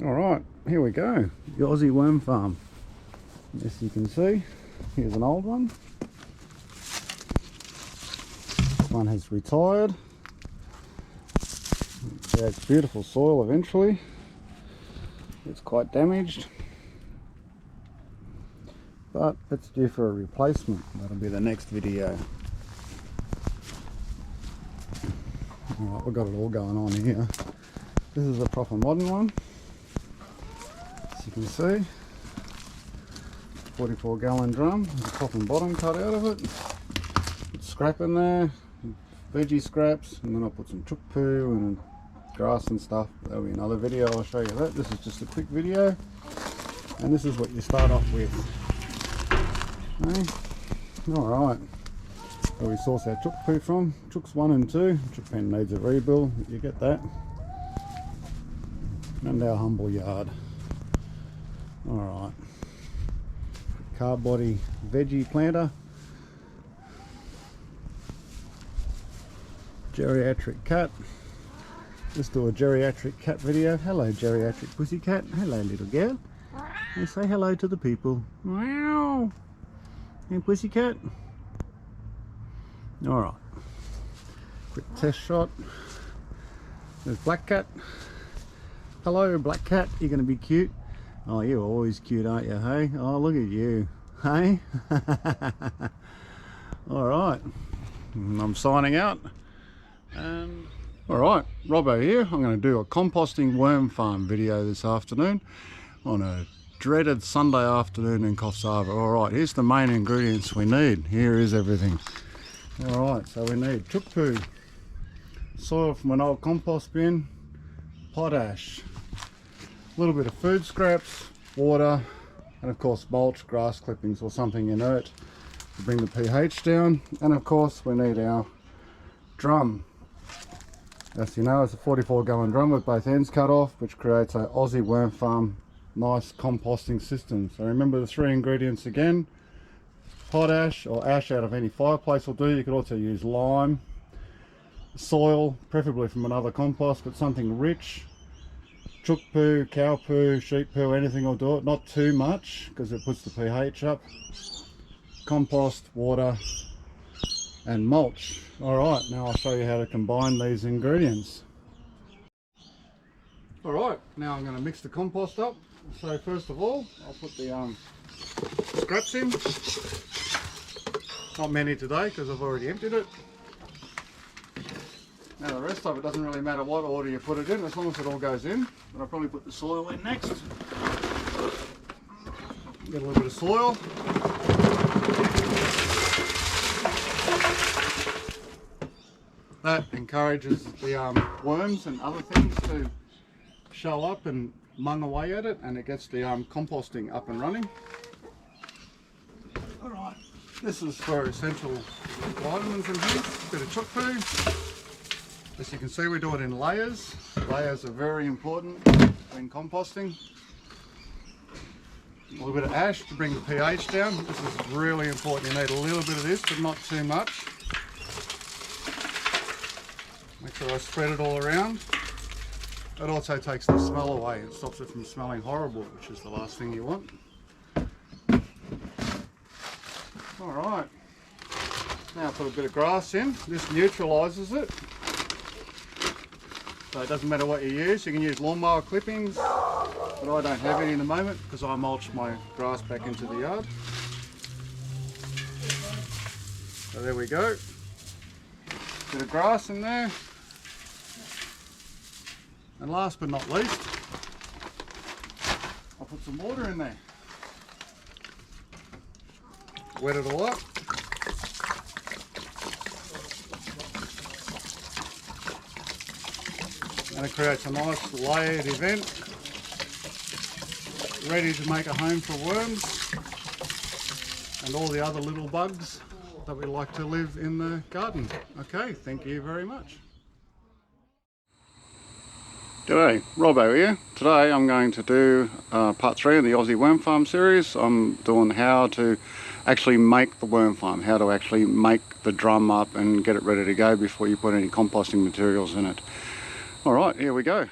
Alright, here we go. The Aussie Worm farm. As you can see, here's an old one. This one has retired. It creates beautiful soil eventually. It's quite damaged, but it's due for a replacement. That'll be the next video. Alright, we've got it all going on here. This is a proper modern one. As you can see, 44-gallon drum with a top and bottom cut out of it. Put scrap in there, veggie scraps, and then I'll put some chook poo and grass and stuff. That'll be another video, I'll show you that. This is just a quick video, and this is what you start off with. Okay. Alright, where we source our chook poo from, chooks 1 and 2. Chook pen needs a rebuild, you get that. And our humble yard. Alright, carb body veggie planter, geriatric cat. Let's do a geriatric cat video. Hello geriatric pussycat. Hello little girl. And say hello to the people. Meow. And pussycat. Alright, quick test shot. There's black cat. Hello black cat, you're going to be cute. Oh, you're always cute, aren't you, hey? Oh, look at you, hey? Alright, I'm signing out. Alright, Robbo here. I'm going to do a composting worm farm video this afternoon on a dreaded Sunday afternoon in Coffs Harbour. Alright, here's the main ingredients we need. Here is everything. Alright, so we need chook poo, soil from an old compost bin, potash, a little bit of food scraps, water, and of course mulch, grass clippings or something inert to bring the pH down. And of course we need our drum. As you know, it's a 44-gallon drum with both ends cut off, which creates an Aussie Worm farm nice composting system. So remember the 3 ingredients again: potash or ash out of any fireplace will do. You could also use lime, soil, preferably from another compost, but something rich. Chook poo, cow poo, sheep poo, anything will do it. Not too much because it puts the pH up. Compost, water, and mulch. Alright, now I'll show you how to combine these ingredients. Alright, now I'm going to mix the compost up. So first of all, I'll put the scraps in. Not many today because I've already emptied it. Now the rest of it doesn't really matter what order you put it in, as long as it all goes in. But I'll probably put the soil in next. Get a little bit of soil. That encourages the worms and other things to show up and mung away at it, and it gets the composting up and running. Alright, this is for essential vitamins and things. A bit of chook poo. As you can see, we do it in layers. Layers are very important when composting. A little bit of ash to bring the pH down. This is really important. You need a little bit of this, but not too much. Make sure I spread it all around. It also takes the smell away. It stops it from smelling horrible, which is the last thing you want. Alright. Now put a bit of grass in. This neutralises it. So it doesn't matter what you use. You can use lawnmower clippings, but I don't have any in the moment because I mulched my grass back into the yard. So there we go. Bit of grass in there. And last but not least, I'll put some water in there. Wet it all up. And it creates a nice layered event, ready to make a home for worms and all the other little bugs that we like to live in the garden. Okay, thank you very much. G'day, Robbo here. Today I'm going to do part 3 of the Aussie Worm Farm series. I'm doing how to actually make the worm farm, how to actually make the drum up and get it ready to go before you put any composting materials in it. Alright, here we go.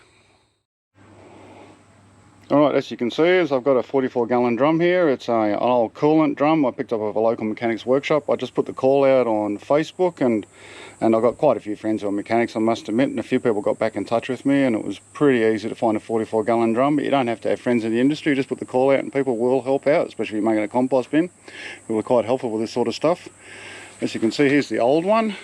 Alright, as you can see, I've got a 44-gallon drum here. It's an old coolant drum I picked up at a local mechanics workshop. I just put the call out on Facebook, and I've got quite a few friends who are mechanics, I must admit, and a few people got back in touch with me, and it was pretty easy to find a 44-gallon drum. But you don't have to have friends in the industry, just put the call out and people will help out, especially if you're making a compost bin. People are quite helpful with this sort of stuff. As you can see, here's the old one.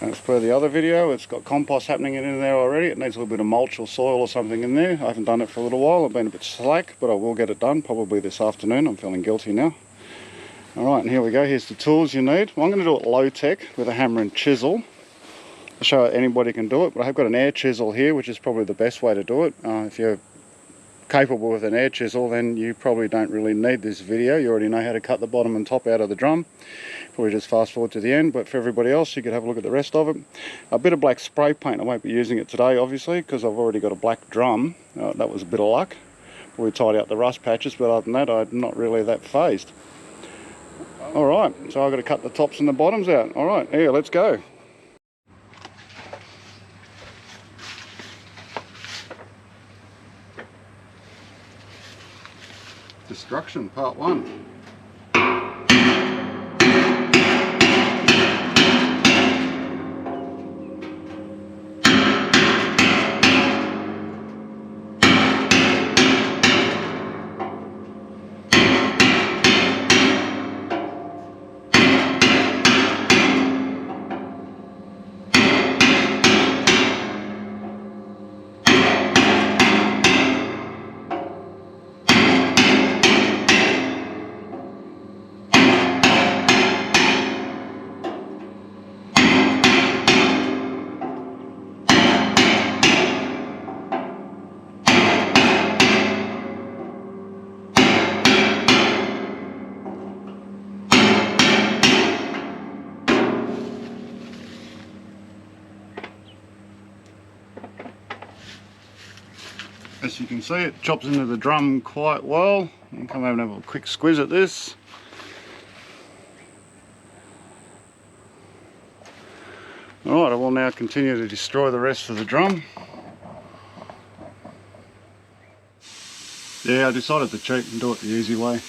As per the other video, it's got compost happening in there already. It needs a little bit of mulch or soil or something in there. I haven't done it for a little while. I've been a bit slack, but I will get it done probably this afternoon. I'm feeling guilty now. Alright, and here we go. Here's the tools you need. Well, I'm going to do it low tech with a hammer and chisel. I'll show anybody can do it, but I've got an air chisel here, which is probably the best way to do it. If you're capable with an air chisel, then you probably don't really need this video. You already know how to cut the bottom and top out of the drum. Probably just fast forward to the end, but for everybody else, you could have a look at the rest of it. A bit of black spray paint. I won't be using it today, obviously, because I've already got a black drum. That was a bit of luck. We tied out the rust patches, but other than that, I'm not really that phased. Alright, so I've got to cut the tops and the bottoms out. Alright, here, let's go. Destruction, part 1. As you can see, it chops into the drum quite well. You can come over and have a quick squiz at this. Alright, I will now continue to destroy the rest of the drum. Yeah, I decided to cheat and do it the easy way.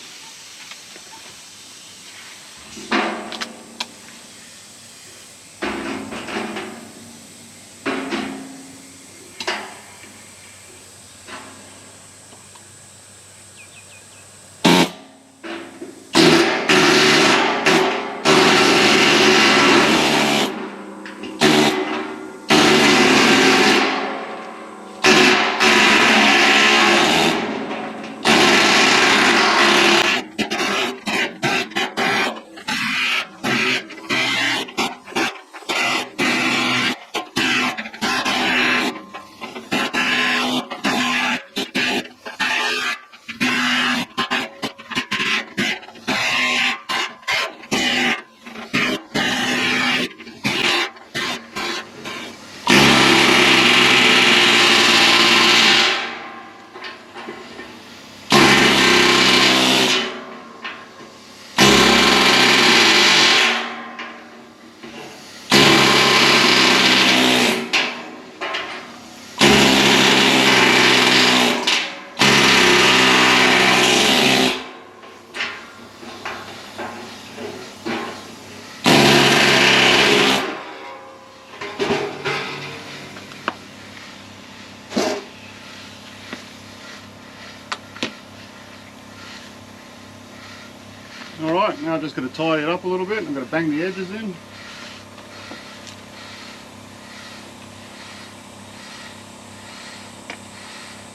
Alright, now I'm just going to tidy it up a little bit. I'm going to bang the edges in.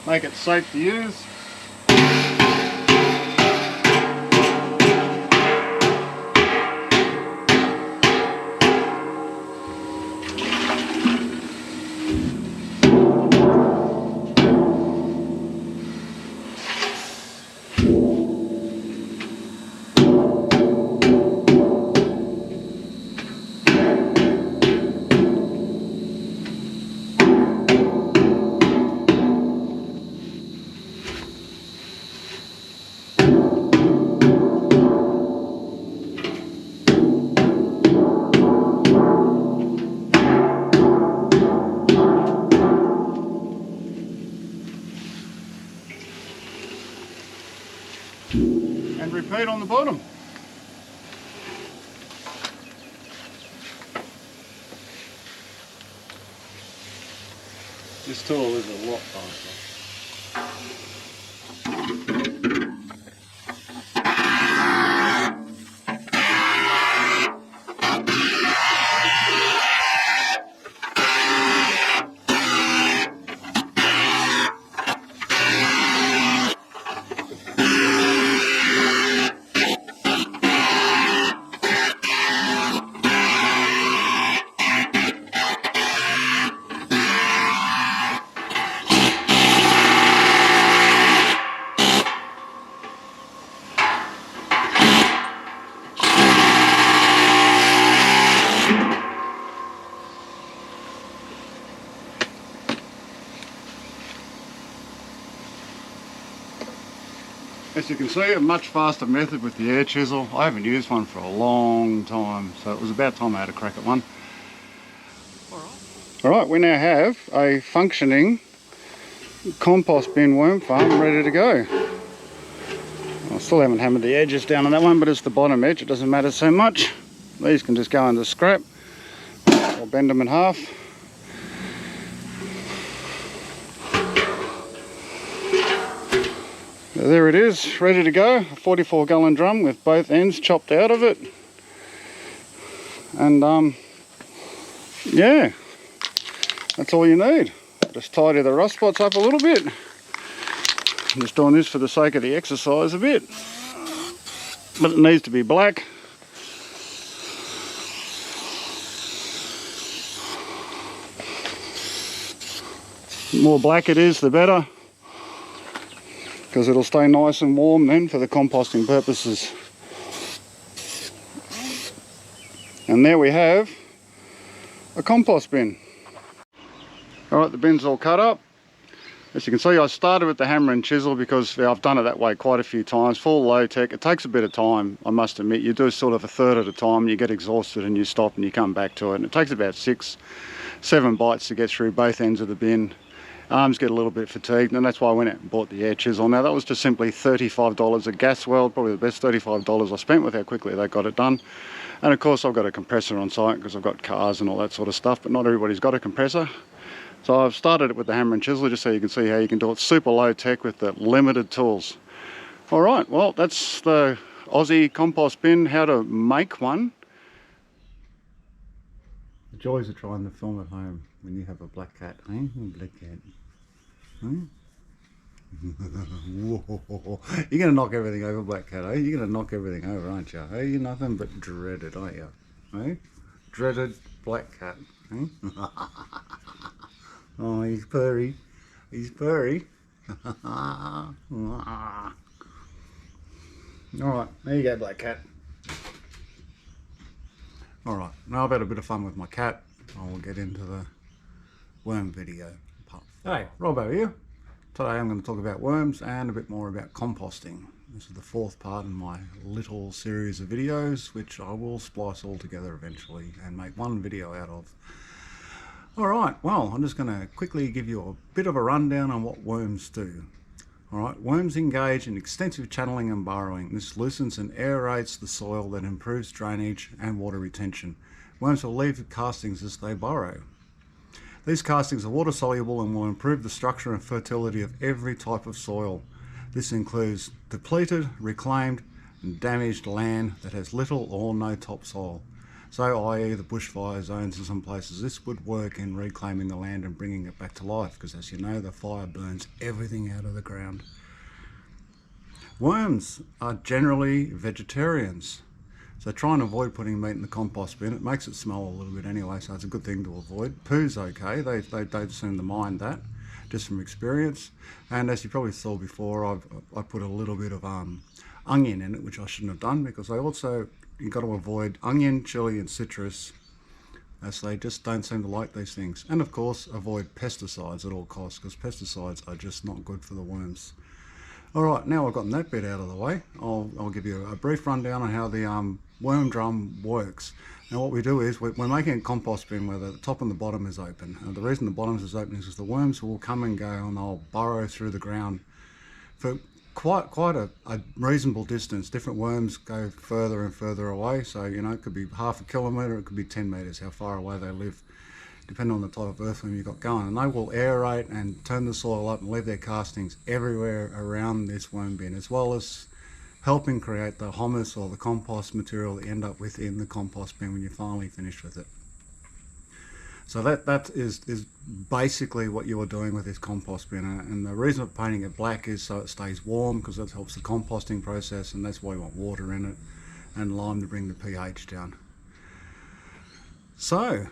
Make it safe to use. and repeat on the bottom. This tool is a lot faster. As you can see, a much faster method with the air chisel. I haven't used one for a long time, so it was about time I had a crack at one. Alright, we now have a functioning compost bin worm farm ready to go. I still haven't hammered the edges down on that one, but it's the bottom edge, it doesn't matter so much. These can just go into scrap. I'll bend them in half. There it is, ready to go. A 44-gallon drum with both ends chopped out of it. And yeah, that's all you need. Just tidy the rust spots up a little bit. I'm just doing this for the sake of the exercise a bit. But it needs to be black. The more black it is, the better, because it'll stay nice and warm then for the composting purposes. And there we have a compost bin. Alright, the bin's all cut up. As you can see, I started with the hammer and chisel because I've done it that way quite a few times. Full low tech, it takes a bit of time, I must admit. You do sort of a third at a time, you get exhausted and you stop and you come back to it. And it takes about 6-7 bites to get through both ends of the bin. Arms get a little bit fatigued, and that's why I went out and bought the air chisel. Now that was just simply $35 at Gas World, probably the best $35 I spent with how quickly they got it done. And of course I've got a compressor on site because I've got cars and all that sort of stuff, but not everybody's got a compressor. So I've started it with the hammer and chisel just so you can see how you can do it super low tech with the limited tools. Alright, well that's the Aussie compost bin, how to make one. The joys of trying to film at home when you have a black cat, eh? Black cat. Hmm? Whoa. You're going to knock everything over, black cat, eh? You're going to knock everything over, aren't you? Hey, you're nothing but dreaded, aren't you? Eh? Dreaded black cat. Eh? Oh, he's purry. He's purry. Alright, there you go, black cat. Alright, now I've had a bit of fun with my cat. I'll get into the worm video. Hey, Robbo here. Today I'm going to talk about worms and a bit more about composting. This is the fourth part in my little series of videos, which I will splice all together eventually and make one video out of. Alright, well, I'm just going to quickly give you a bit of a rundown on what worms do. Alright, worms engage in extensive channeling and burrowing. This loosens and aerates the soil that improves drainage and water retention. Worms will leave the castings as they burrow. These castings are water soluble and will improve the structure and fertility of every type of soil. This includes depleted, reclaimed and damaged land that has little or no topsoil. So i.e. the bushfire zones in some places. This would work in reclaiming the land and bringing it back to life, because as you know, the fire burns everything out of the ground. Worms are generally vegetarians, so try and avoid putting meat in the compost bin. It makes it smell a little bit anyway, so it's a good thing to avoid. Poo's okay, they don't seem to mind that, just from experience. And as you probably saw before, I put a little bit of onion in it, which I shouldn't have done, because you've got to avoid onion, chili and citrus, as they just don't seem to like these things. And of course, avoid pesticides at all costs, because pesticides are just not good for the worms. Alright, now I've gotten that bit out of the way, I'll give you a brief rundown on how the worm drum works. Now what we do is, we're making a compost bin where the top and the bottom is open. And the reason the bottom is open is because the worms will come and go and they'll burrow through the ground for quite a reasonable distance. Different worms go further and further away, so you know, it could be half a kilometre, it could be 10 metres, how far away they live, depending on the type of earthworm you've got going. And they will aerate and turn the soil up and leave their castings everywhere around this worm bin, as well as helping create the humus or the compost material that you end up with in the compost bin when you're finally finished with it. So that is basically what you are doing with this compost bin, and the reason for painting it black is so it stays warm, because that helps the composting process, and that's why you want water in it and lime to bring the pH down. So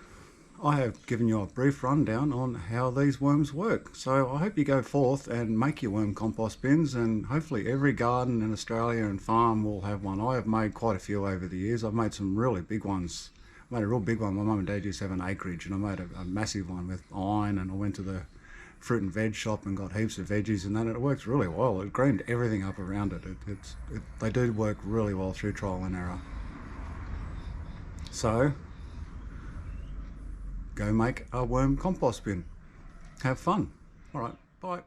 I have given you a brief rundown on how these worms work. So I hope you go forth and make your worm compost bins, and hopefully every garden in Australia and farm will have one. I have made quite a few over the years. I've made some really big ones. I made a real big one. My mum and dad used to have an acreage, and I made a massive one with iron, and I went to the fruit and veg shop and got heaps of veggies and that, and it works really well. It greened everything up around it. They do work really well through trial and error. So go make a worm compost bin. Have fun. All right, bye.